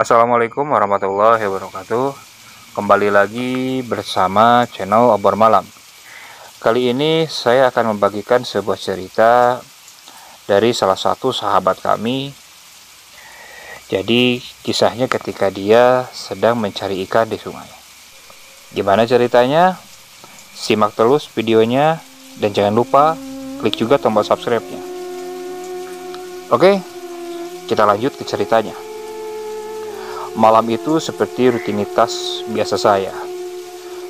Assalamualaikum warahmatullahi wabarakatuh. Kembali lagi bersama channel Obor Malam. Kali ini saya akan membagikan sebuah cerita dari salah satu sahabat kami. Jadi kisahnya ketika dia sedang mencari ikan di sungai. Gimana ceritanya? Simak terus videonya dan jangan lupa klik juga tombol subscribe-nya. Oke, kita lanjut ke ceritanya. Malam itu seperti rutinitas biasa saya.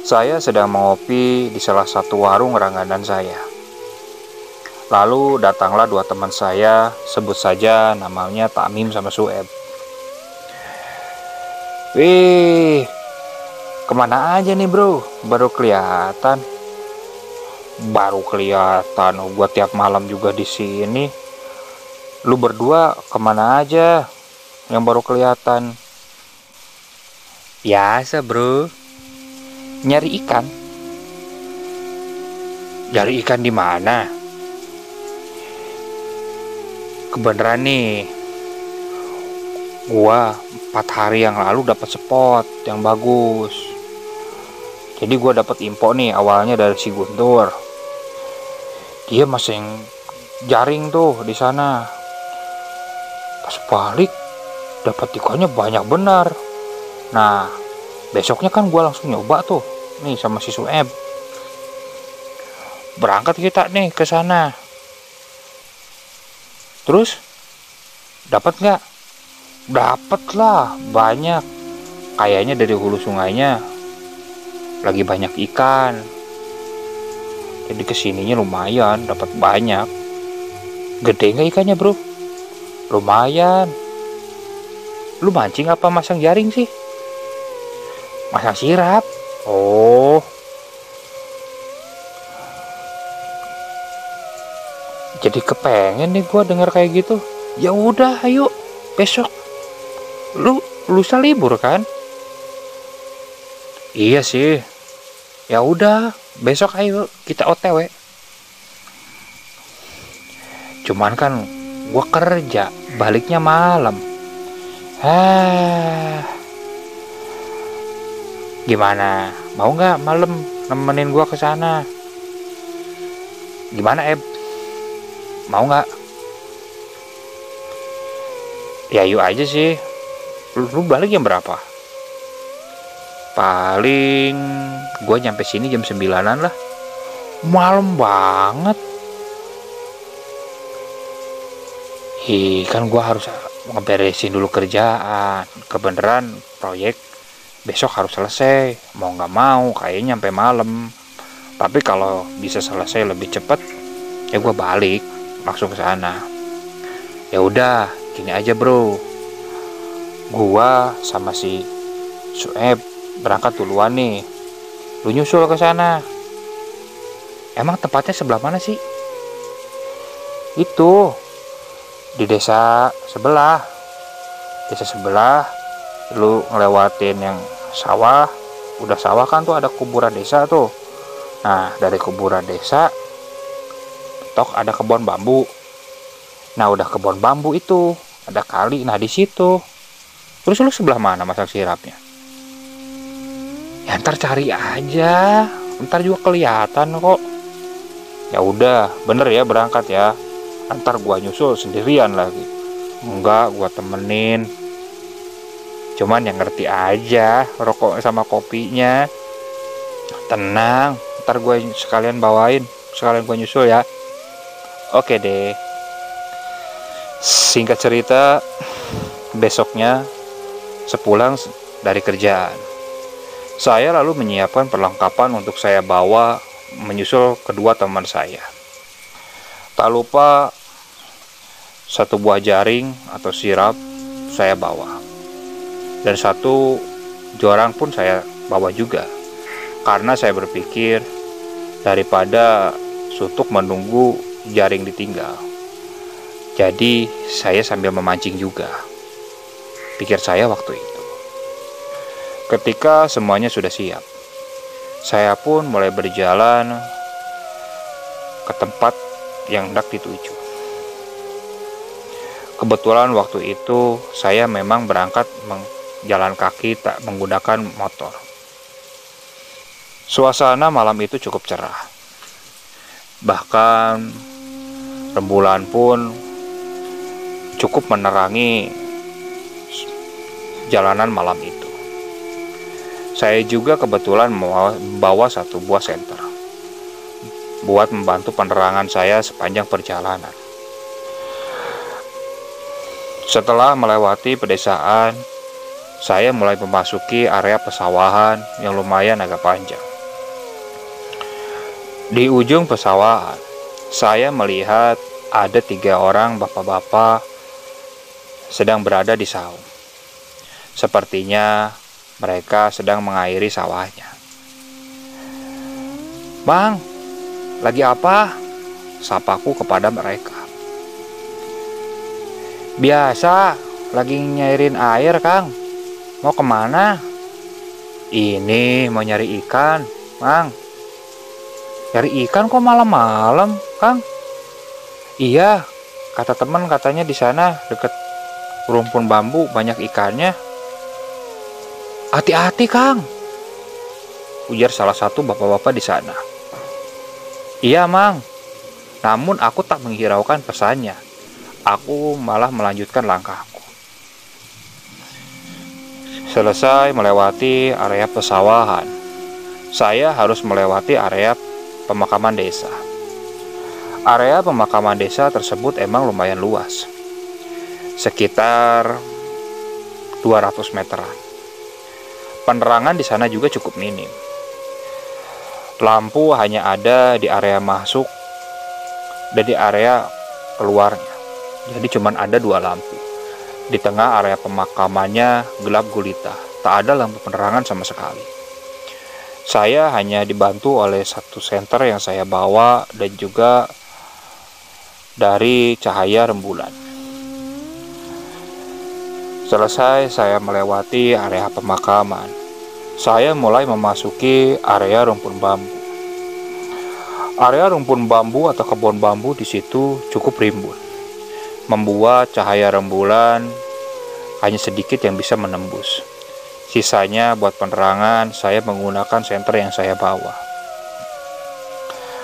Saya sedang mengopi di salah satu warung langganan saya. Lalu datanglah dua teman saya, sebut saja namanya Tamim sama Sueb. Wih, kemana aja nih bro? Baru kelihatan. Gua tiap malam juga di sini. Lu berdua kemana aja? Yang baru kelihatan. Biasa bro, nyari ikan. Nyari ikan di mana? Kebeneran nih, gua 4 hari yang lalu dapat spot yang bagus. Jadi gua dapat info nih awalnya dari si Guntur. Dia masing jaring tuh di sana. Pas balik dapat ikannya banyak benar. Nah, besoknya kan gue langsung nyoba tuh, nih sama si Sueb. Berangkat kita nih ke sana. Terus, dapat nggak? Dapat lah, banyak. Kayaknya dari hulu sungainya lagi banyak ikan. Jadi kesininya lumayan, dapat banyak. Gede nggak ikannya bro? Lumayan. Lu mancing apa masang jaring sih? Masang sirap. Oh, jadi kepengen nih gua denger kayak gitu. Ya udah, ayo besok. Lusa libur kan? Iya sih. Ya udah, besok ayo kita OTW. Cuman kan gua kerja, baliknya malam. Gimana? Mau nggak malam nemenin gua ke sana? Gimana, Eb? Mau nggak? Ya yuk aja sih. Lu balik jam berapa? Paling gua nyampe sini jam 9-an lah. Malam banget. Kan gua harus ngeberesin dulu kerjaan. Kebeneran proyek besok harus selesai, mau nggak mau kayaknya sampai malam. Tapi kalau bisa selesai lebih cepat, ya gue balik langsung ke sana. Ya udah, gini aja bro, gue sama si Sueb berangkat duluan nih. Lu nyusul ke sana. Emang tempatnya sebelah mana sih? Itu di desa sebelah. Lu ngelewatin yang sawah, udah sawah kan tuh ada kuburan desa tuh. Nah dari kuburan desa tok ada kebun bambu. Nah udah kebun bambu itu ada kali, nah di situ. Terus lu sebelah mana masang sirapnya? Ya ntar cari aja, ntar juga kelihatan kok. Ya udah, bener ya berangkat ya. Ntar gua nyusul sendirian lagi. Enggak, gua temenin. Cuman yang ngerti aja rokok sama kopinya. Tenang, ntar gue sekalian bawain, sekalian gue nyusul ya. Oke deh. Singkat cerita, besoknya sepulang dari kerjaan, saya lalu menyiapkan perlengkapan untuk saya bawa menyusul kedua teman saya. Tak lupa satu buah jaring atau sirap saya bawa. Dan satu jorang pun saya bawa juga. Karena saya berpikir daripada suntuk menunggu jaring ditinggal. Jadi saya sambil memancing juga. Pikir saya waktu itu. Ketika semuanya sudah siap, saya pun mulai berjalan ke tempat yang hendak dituju. Kebetulan waktu itu saya memang berangkat jalan kaki tak menggunakan motor. Suasana malam itu cukup cerah. Bahkan rembulan pun cukup menerangi jalanan malam itu. Saya juga kebetulan membawa satu buah senter buat membantu penerangan saya sepanjang perjalanan. Setelah melewati pedesaan, saya mulai memasuki area pesawahan yang lumayan agak panjang. Di ujung pesawahan, saya melihat ada 3 orang bapak-bapak sedang berada di saung. Sepertinya mereka sedang mengairi sawahnya. "Bang, lagi apa?" sapaku kepada mereka. "Biasa, lagi nyairin air, Kang. Mau kemana?" "Ini mau nyari ikan, Bang." "Nyari ikan kok malam-malam, Kang?" "Iya, kata teman katanya di sana deket rumpun bambu banyak ikannya." "Hati-hati, Kang," ujar salah satu bapak-bapak di sana. "Iya, Mang." Namun aku tak menghiraukan pesannya. Aku malah melanjutkan langkahku. Selesai melewati area pesawahan, saya harus melewati area pemakaman desa. Area pemakaman desa tersebut emang lumayan luas, sekitar 200 meteran. Penerangan di sana juga cukup minim. Lampu hanya ada di area masuk dan di area keluarnya. Jadi cuman ada 2 lampu. Di tengah area pemakamannya gelap gulita, tak ada lampu penerangan sama sekali. Saya hanya dibantu oleh satu senter yang saya bawa dan juga dari cahaya rembulan. Selesai saya melewati area pemakaman, saya mulai memasuki area rumpun bambu. Area rumpun bambu atau kebun bambu di situ cukup rimbun, membuat cahaya rembulan hanya sedikit yang bisa menembus. Sisanya buat penerangan saya menggunakan senter yang saya bawa.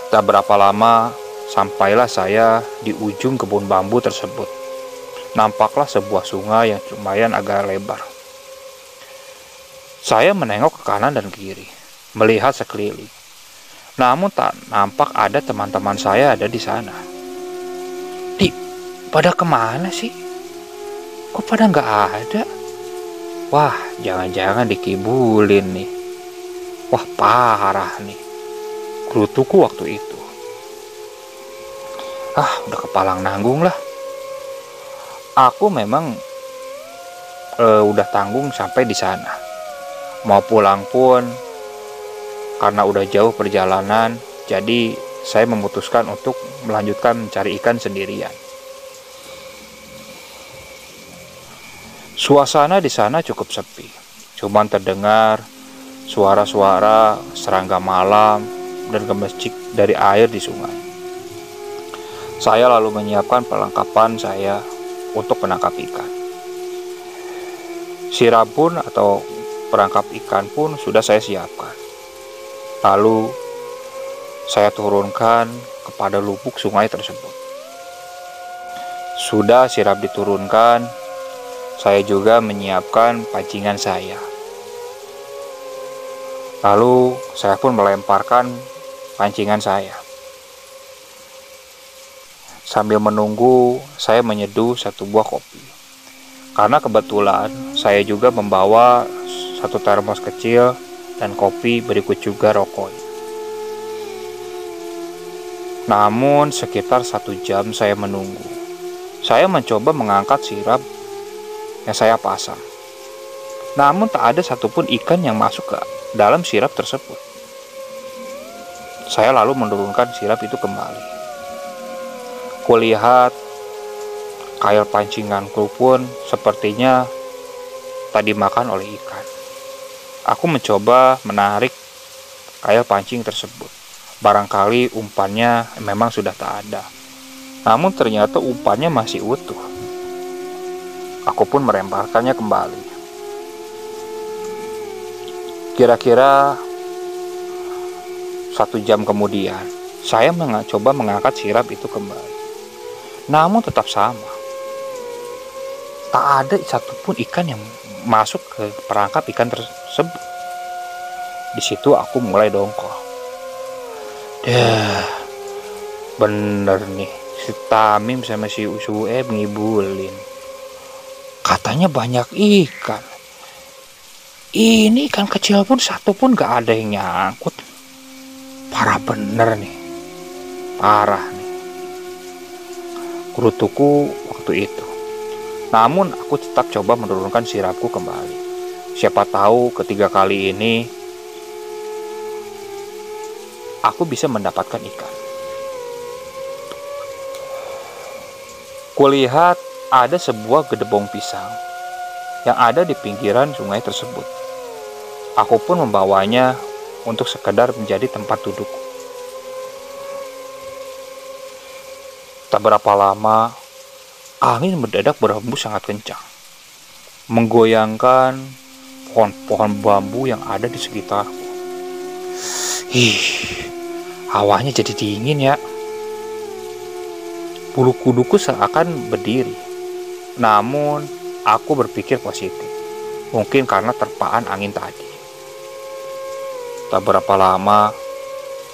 Tak berapa lama sampailah saya di ujung kebun bambu tersebut. Nampaklah sebuah sungai yang lumayan agak lebar. Saya menengok ke kanan dan kiri, melihat sekeliling. Namun tak nampak ada teman-teman saya ada di sana. Pada kemana sih? Kok pada nggak ada? Wah, jangan-jangan dikibulin nih. Wah, parah nih. Gerutuku waktu itu. Udah kepalang nanggung lah. Aku memang udah tanggung sampai di sana. Mau pulang pun karena udah jauh perjalanan, jadi saya memutuskan untuk melanjutkan mencari ikan sendirian. Suasana di sana cukup sepi, cuman terdengar suara-suara serangga malam dan gemericik dari air di sungai. Saya lalu menyiapkan perlengkapan saya untuk menangkap ikan. Sirabun atau perangkap ikan pun sudah saya siapkan. Lalu saya turunkan kepada lubuk sungai tersebut. Sudah sirap diturunkan, saya juga menyiapkan pancingan saya. Lalu saya pun melemparkan pancingan saya. Sambil menunggu, saya menyeduh satu buah kopi. Karena kebetulan saya juga membawa satu termos kecil dan kopi berikut juga rokok. Namun sekitar 1 jam saya menunggu. Saya mencoba mengangkat sirap yang saya pasang. Namun tak ada satupun ikan yang masuk ke dalam sirap tersebut. Saya lalu menurunkan sirap itu kembali. Kulihat kail pancinganku pun sepertinya tak dimakan oleh ikan. Aku mencoba menarik kail pancing tersebut. Barangkali umpannya memang sudah tak ada. Namun ternyata umpannya masih utuh. Aku pun melemparkannya kembali. Kira-kira 1 jam kemudian, saya coba mengangkat sirap itu kembali. Namun tetap sama. Tak ada satupun ikan yang masuk ke perangkap ikan tersebut. Di situ aku mulai dongkol. Bener nih, si Tamim sama si Sueb ngibulin. Katanya banyak ikan. Ini ikan kecil pun satu pun gak ada yang nyangkut. Parah bener nih. Parah nih. Kurutuku waktu itu. Namun aku tetap coba menurunkan sirapku kembali. Siapa tahu ketiga kali ini aku bisa mendapatkan ikan. Kulihat ada sebuah gedebong pisang yang ada di pinggiran sungai tersebut. Aku pun membawanya untuk sekedar menjadi tempat duduk. Tak berapa lama, angin mendadak berhembus sangat kencang, menggoyangkan pohon-pohon bambu yang ada di sekitarku. Hawanya jadi dingin ya. Bulu kuduku seakan berdiri. Namun, aku berpikir positif. Mungkin karena terpaan angin tadi. Tak berapa lama,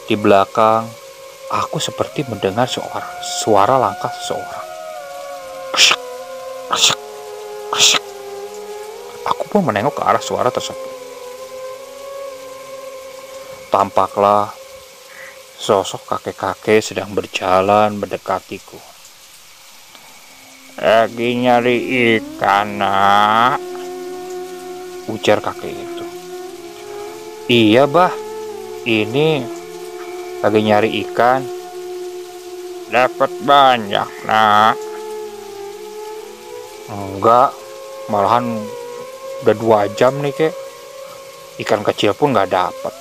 di belakang, aku seperti mendengar suara langkah seseorang. Kresek, kresek, kresek. Aku pun menengok ke arah suara tersebut. Tampaklah sosok kakek-kakek sedang berjalan mendekatiku. Lagi nyari ikan, nak, ujar kakek itu. Iya, bah, ini lagi nyari ikan. Dapat banyak, nak. Enggak, malahan udah 2 jam nih, kek. Ikan kecil pun gak dapat.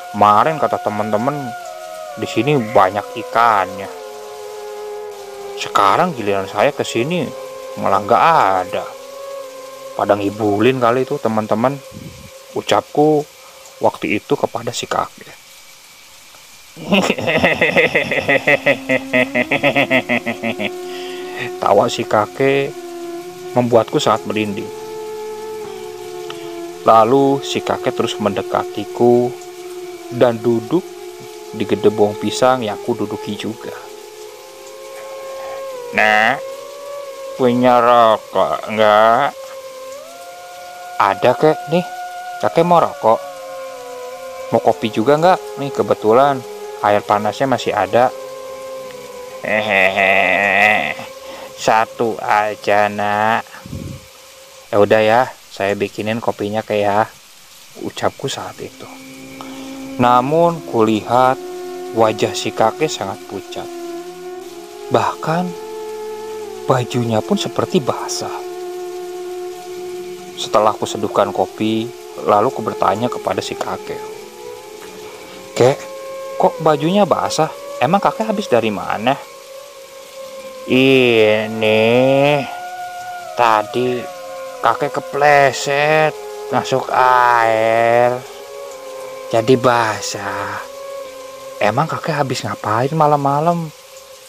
Kemarin kata teman-teman di sini banyak ikannya. Sekarang giliran saya ke sini malah nggak ada. Pada ngibulin kali itu teman-teman, ucapku waktu itu kepada si kakek. Tawa si kakek membuatku sangat merinding. Lalu si kakek terus mendekatiku dan duduk di gedebong pisang yang aku duduki juga. Nah, punya rokok enggak? Ada, kek, nih. Kakek mau rokok. Mau kopi juga enggak? Nih kebetulan air panasnya masih ada. Hehehe. Satu aja, nak. Ya udah ya, saya bikinin kopinya, kek ya, ucapku saat itu. Namun kulihat wajah si kakek sangat pucat. Bahkan bajunya pun seperti basah. Setelah aku seduhkan kopi, lalu aku bertanya kepada si kakek. Kek, kok bajunya basah? Emang kakek habis dari mana? Ini tadi kakek kepleset masuk air, jadi basah. Emang kakek habis ngapain malam-malam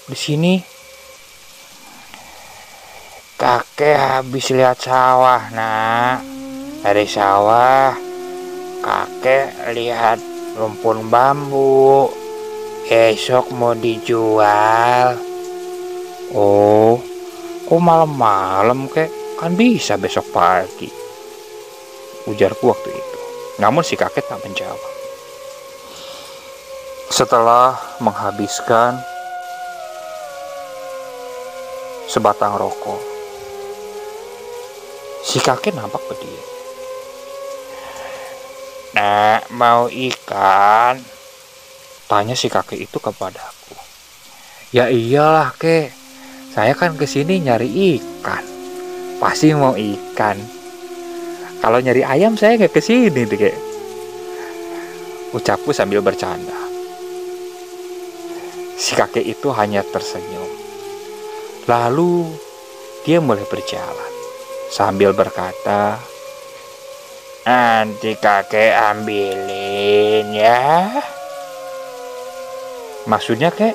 di sini? Kakek habis lihat sawah, nak. Dari sawah, kakek lihat rumpun bambu. Esok mau dijual. Oh, kok malam-malam, kek? Kan bisa besok pagi, ujarku waktu itu. Namun si kakek tak menjawab. Setelah menghabiskan sebatang rokok, si kakek nampak berdiri. Nak, mau ikan? Tanya si kakek itu kepadaku. Ya iyalah, kek. Saya kan kesini nyari ikan. Pasti mau ikan. Kalau nyari ayam saya nggak kesini tuh, kek. Ucapku sambil bercanda. Si kakek itu hanya tersenyum. Lalu dia mulai berjalan sambil berkata, Nanti kakek ambilin ya. Maksudnya kek,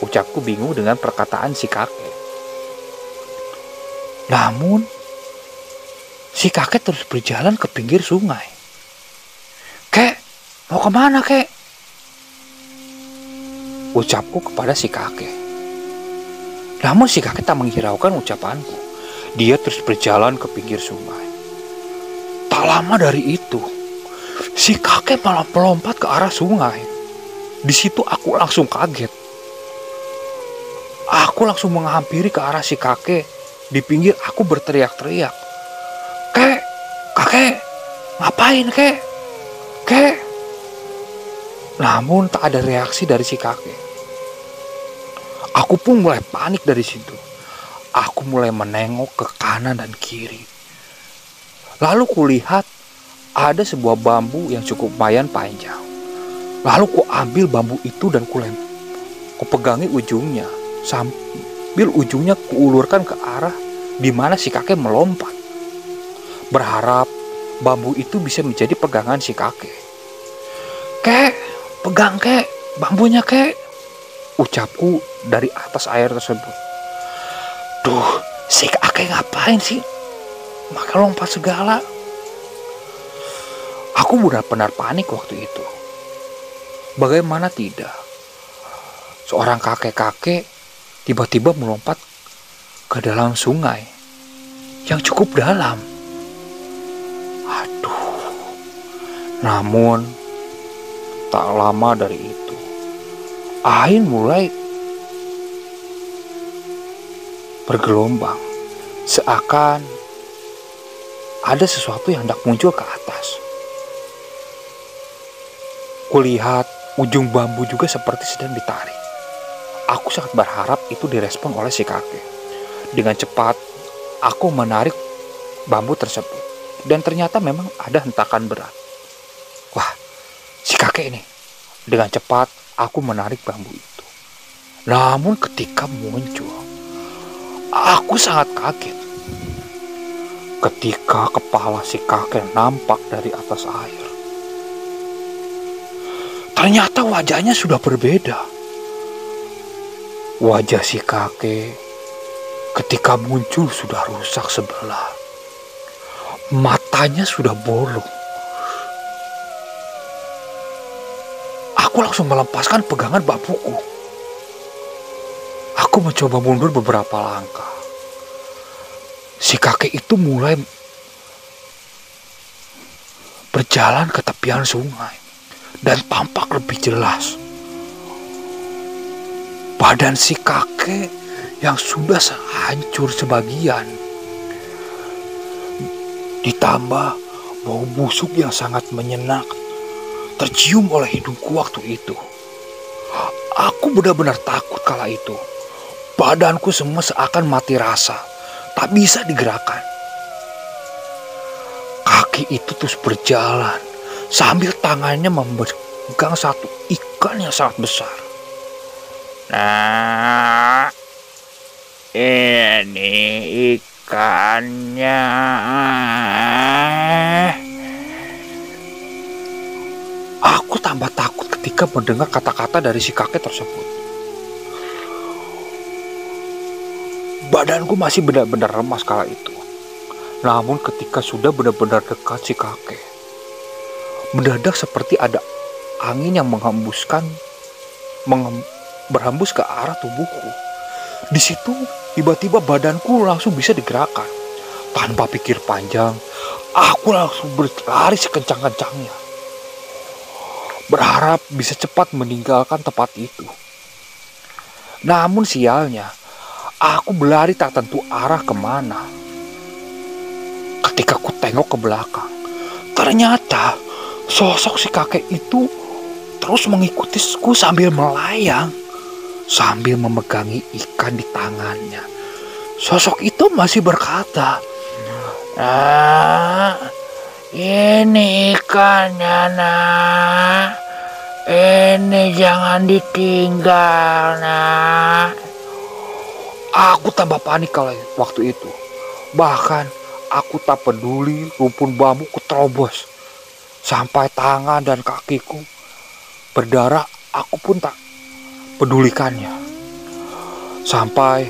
ucapku bingung dengan perkataan si kakek. Namun, si kakek terus berjalan ke pinggir sungai. Kek, mau kemana kek? Ucapku kepada si kakek. Namun si kakek tak menghiraukan ucapanku. Dia terus berjalan ke pinggir sungai. Tak lama dari itu, si kakek malah melompat ke arah sungai. Di situ aku langsung kaget. Aku langsung menghampiri ke arah si kakek. Di pinggir aku berteriak-teriak. Kek, kakek, ngapain kek? Kek. Namun tak ada reaksi dari si kakek. Aku pun mulai panik dari situ. Aku mulai menengok ke kanan dan kiri. Lalu kulihat ada sebuah bambu yang cukup lumayan panjang. Lalu ku ambil bambu itu dan kupegangi ujungnya. Sambil ujungnya kuulurkan ke arah di mana si kakek melompat. Berharap bambu itu bisa menjadi pegangan si kakek. Kek, pegang kek, bambunya kek. Ucapku dari atas air tersebut. Duh, si kakek ngapain sih? Maka lompat segala. Aku benar-benar panik waktu itu. Bagaimana tidak? Seorang kakek-kakek tiba-tiba melompat ke dalam sungai yang cukup dalam. Aduh. Namun, tak lama dari itu, air mulai bergelombang, seakan ada sesuatu yang hendak muncul ke atas. Kulihat ujung bambu juga seperti sedang ditarik. Aku sangat berharap itu direspon oleh si kakek. Dengan cepat, aku menarik bambu tersebut. Dan ternyata memang ada hentakan berat. Wah, si kakek ini. Dengan cepat, aku menarik bambu itu. Namun ketika muncul, aku sangat kaget. Ketika kepala si kakek nampak dari atas air. Ternyata wajahnya sudah berbeda. Wajah si kakek ketika muncul sudah rusak sebelah. Matanya sudah bolong. Aku langsung melepaskan pegangan bambuku. Aku mencoba mundur beberapa langkah. Si kakek itu mulai berjalan ke tepian sungai dan tampak lebih jelas. Badan si kakek yang sudah hancur sebagian, ditambah bau busuk yang sangat menyengat tercium oleh hidungku waktu itu. Aku benar-benar takut kala itu. Badanku semua seakan mati rasa, tak bisa digerakkan. Kaki itu terus berjalan sambil tangannya memegang satu ikan yang sangat besar. Nah, ini ikannya. Aku tambah takut ketika mendengar kata-kata dari si kakek tersebut. Badanku masih benar-benar lemas kala itu. Namun ketika sudah benar-benar dekat si kakek, mendadak seperti ada angin yang berhembus ke arah tubuhku. Di situ tiba-tiba badanku langsung bisa digerakkan. Tanpa pikir panjang, aku langsung berlari sekencang-kencangnya, berharap bisa cepat meninggalkan tempat itu. Namun sialnya, aku berlari tak tentu arah kemana. Ketika ku tengok ke belakang, ternyata sosok si kakek itu terus mengikutiku sambil melayang, sambil memegangi ikan di tangannya. Sosok itu masih berkata, "Nah, ini ikannya, nak. Ini jangan ditinggal, nak." Aku tambah panik kalau waktu itu. Bahkan aku tak peduli rumpun bambu kuterobos sampai tangan dan kakiku berdarah. Aku pun tak pedulikannya. Sampai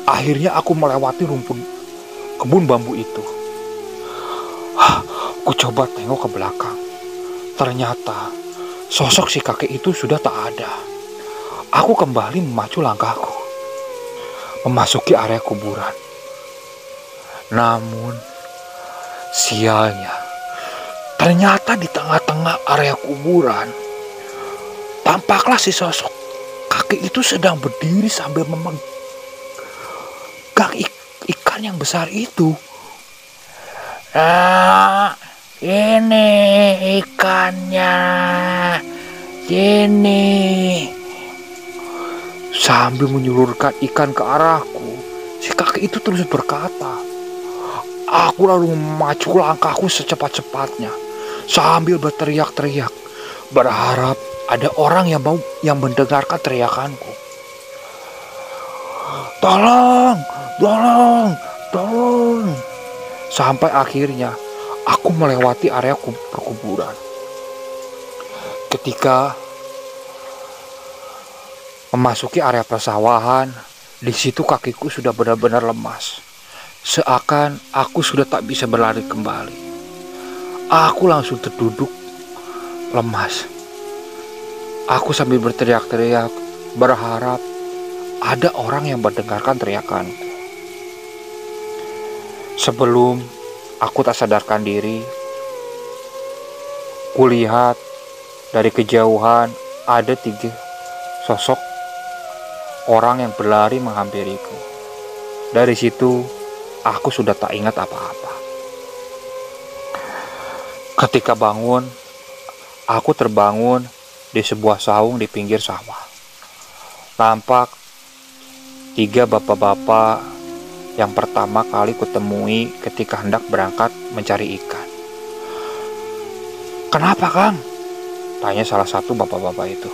akhirnya aku melewati kebun bambu itu. Aku coba tengok ke belakang. Ternyata sosok si kakek itu sudah tak ada. Aku kembali memacu langkahku, memasuki area kuburan. Namun, sialnya, ternyata di tengah-tengah area kuburan, tampaklah si sosok kakek itu sedang berdiri sambil memegang ikan yang besar itu. Nah, ini ikannya, ini. Sambil menyulurkan ikan ke arahku, si kakek itu terus berkata. Aku lalu memacu langkahku secepat-cepatnya sambil berteriak-teriak, berharap ada orang yang mendengarkan teriakanku. Tolong, tolong, tolong. Sampai akhirnya aku melewati area perkuburan. Ketika memasuki area persawahan, di situ kakiku sudah benar-benar lemas. Seakan aku sudah tak bisa berlari kembali. Aku langsung terduduk lemas. Aku sambil berteriak-teriak, berharap ada orang yang mendengarkan teriakanku. Sebelum aku tak sadarkan diri, kulihat dari kejauhan ada 3 sosok orang yang berlari menghampiriku. Dari situ aku sudah tak ingat apa-apa. Ketika bangun, aku terbangun di sebuah saung di pinggir sawah. Tampak 3 bapak-bapak yang pertama kali kutemui ketika hendak berangkat mencari ikan. Kenapa, Kang? Tanya salah satu bapak-bapak itu.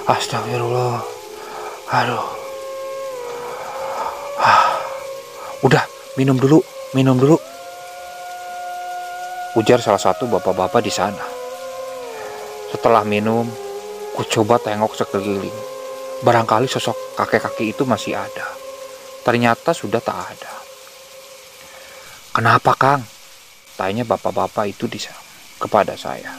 Astagfirullah. Aduh. Udah, minum dulu. Ujar salah satu bapak-bapak di sana. Setelah minum, ku coba tengok sekeliling. Barangkali sosok kakek-kakek itu masih ada. Ternyata sudah tak ada. Kenapa, Kang? Tanya bapak-bapak itu kepada saya.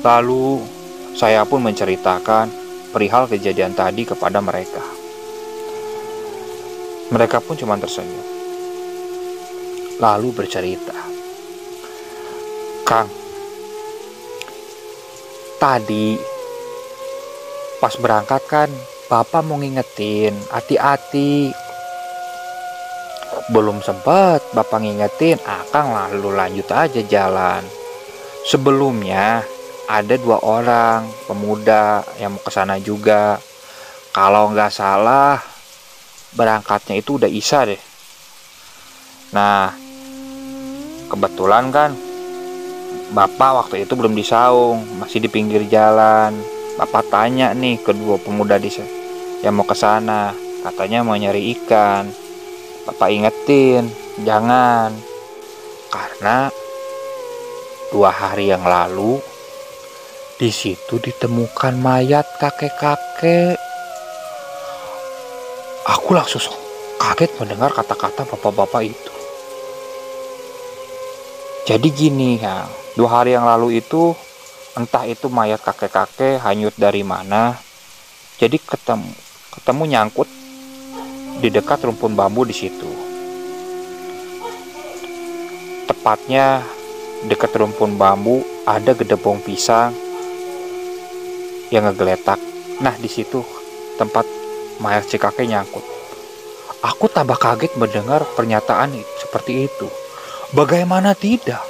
Lalu, saya pun menceritakan perihal kejadian tadi kepada mereka. Mereka pun cuma tersenyum. Lalu bercerita, Kang, tadi pas berangkat kan Bapak mau ngingetin, hati-hati. Belum sempat Bapak ngingetin, Akang lalu lanjut aja jalan. Sebelumnya ada 2 orang pemuda yang mau kesana juga. Kalau nggak salah berangkatnya itu udah isya deh. Nah, kebetulan kan Bapak waktu itu belum di saung, masih di pinggir jalan. Bapak tanya nih kedua pemuda yang mau kesana, katanya mau nyari ikan. Bapak ingetin, jangan, karena 2 hari yang lalu di situ ditemukan mayat kakek-kakek. Aku langsung kaget mendengar kata-kata bapak-bapak itu. Jadi gini ya, 2 hari yang lalu itu entah itu mayat kakek-kakek hanyut dari mana. Jadi ketemu nyangkut di dekat rumpun bambu di situ. Tepatnya dekat rumpun bambu ada gedebong pisang yang ngegeletak. Nah, di situ tempat mayat si kakek nyangkut. Aku tambah kaget mendengar pernyataan seperti itu. Bagaimana tidak?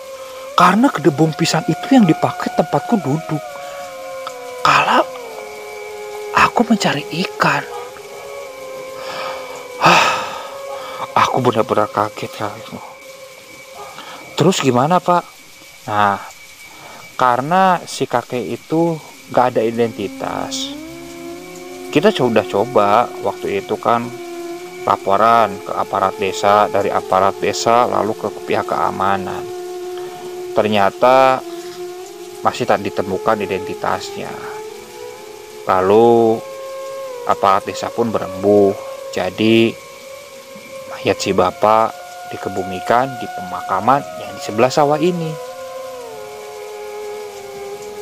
Karena gedebong pisang itu yang dipakai tempatku duduk kala aku mencari ikan. Aku benar-benar kaget kali itu. Terus gimana, Pak? Nah, karena si kakek itu gak ada identitas. Kita sudah coba waktu itu kan laporan ke aparat desa, dari aparat desa lalu ke pihak keamanan. Ternyata masih tak ditemukan identitasnya. Lalu aparat desa pun berembuh. Jadi mayat si bapak dikebumikan di pemakaman yang di sebelah sawah ini.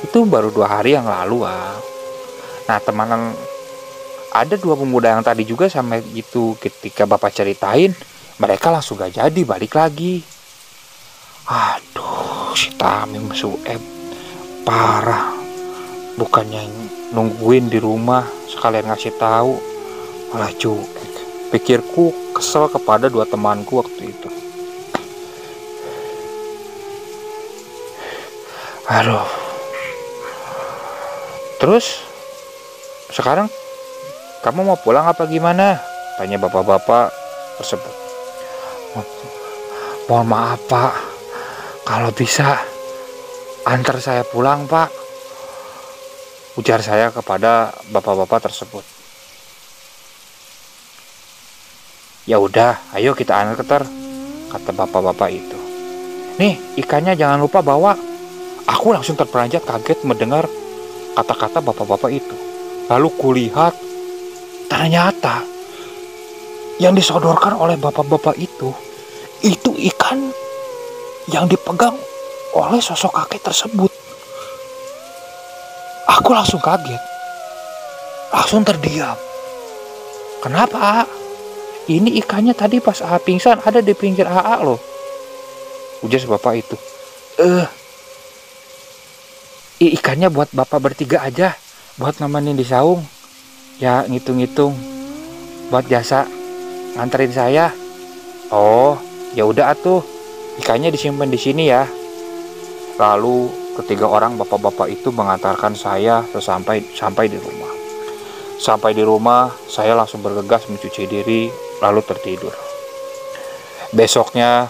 Itu baru 2 hari yang lalu. Nah, teman ada 2 pemuda yang tadi juga sama gitu. Ketika bapak ceritain, mereka langsung gak jadi balik lagi. Aduh, si Tamim Sueb parah. Bukannya nungguin di rumah sekalian ngasih tahu, malah cuek. Pikirku kesel kepada 2 temanku waktu itu. Aduh. Terus sekarang kamu mau pulang apa gimana? Tanya bapak-bapak tersebut. Mohon maaf Pak, kalau bisa antar saya pulang Pak, ujar saya kepada bapak-bapak tersebut. Ya udah, ayo kita antar, kata bapak-bapak itu. Nih, ikannya jangan lupa bawa. Aku langsung terperanjat kaget mendengar kata-kata bapak-bapak itu. Lalu kulihat, ternyata yang disodorkan oleh bapak-bapak itu ikan yang dipegang oleh sosok kakek tersebut. Aku langsung kaget, langsung terdiam. Kenapa? Ini ikannya tadi pas AA pingsan ada di pinggir AA loh, ujar bapak itu. Ikannya buat bapak bertiga aja, buat nemenin di saung. Ya ngitung-ngitung, buat jasa nganterin saya. Oh, ya udah atuh, ikannya disimpan di sini ya. Lalu ketiga orang bapak-bapak itu mengantarkan saya sampai di rumah. Sampai di rumah, saya langsung bergegas mencuci diri, lalu tertidur. Besoknya,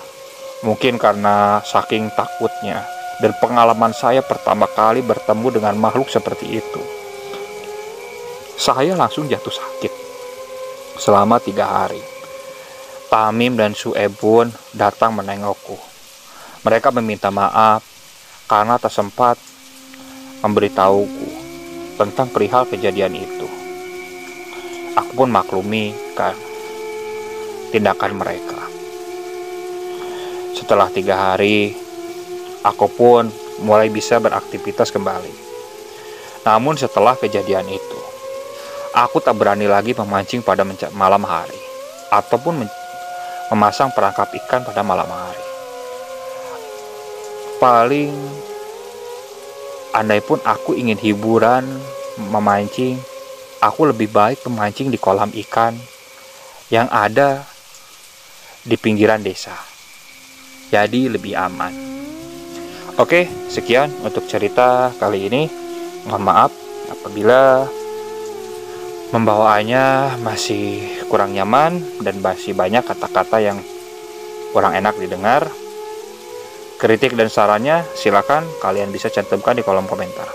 mungkin karena saking takutnya dan pengalaman saya pertama kali bertemu dengan makhluk seperti itu, saya langsung jatuh sakit selama 3 hari. Tamim dan Suebun datang menengokku. Mereka meminta maaf karena tak sempat memberitahuku tentang perihal kejadian itu. Aku pun maklumi kan tindakan mereka. Setelah 3 hari, aku pun mulai bisa beraktivitas kembali. Namun setelah kejadian itu, aku tak berani lagi memancing pada malam hari ataupun memasang perangkap ikan pada malam hari. Paling andai pun aku ingin hiburan memancing, aku lebih baik memancing di kolam ikan yang ada di pinggiran desa. Jadi lebih aman. Oke, sekian untuk cerita kali ini. Mohon maaf apabila membawaannya masih kurang nyaman dan masih banyak kata-kata yang kurang enak didengar. Kritik dan sarannya silakan kalian bisa cantumkan di kolom komentar.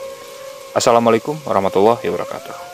Assalamualaikum warahmatullahi wabarakatuh.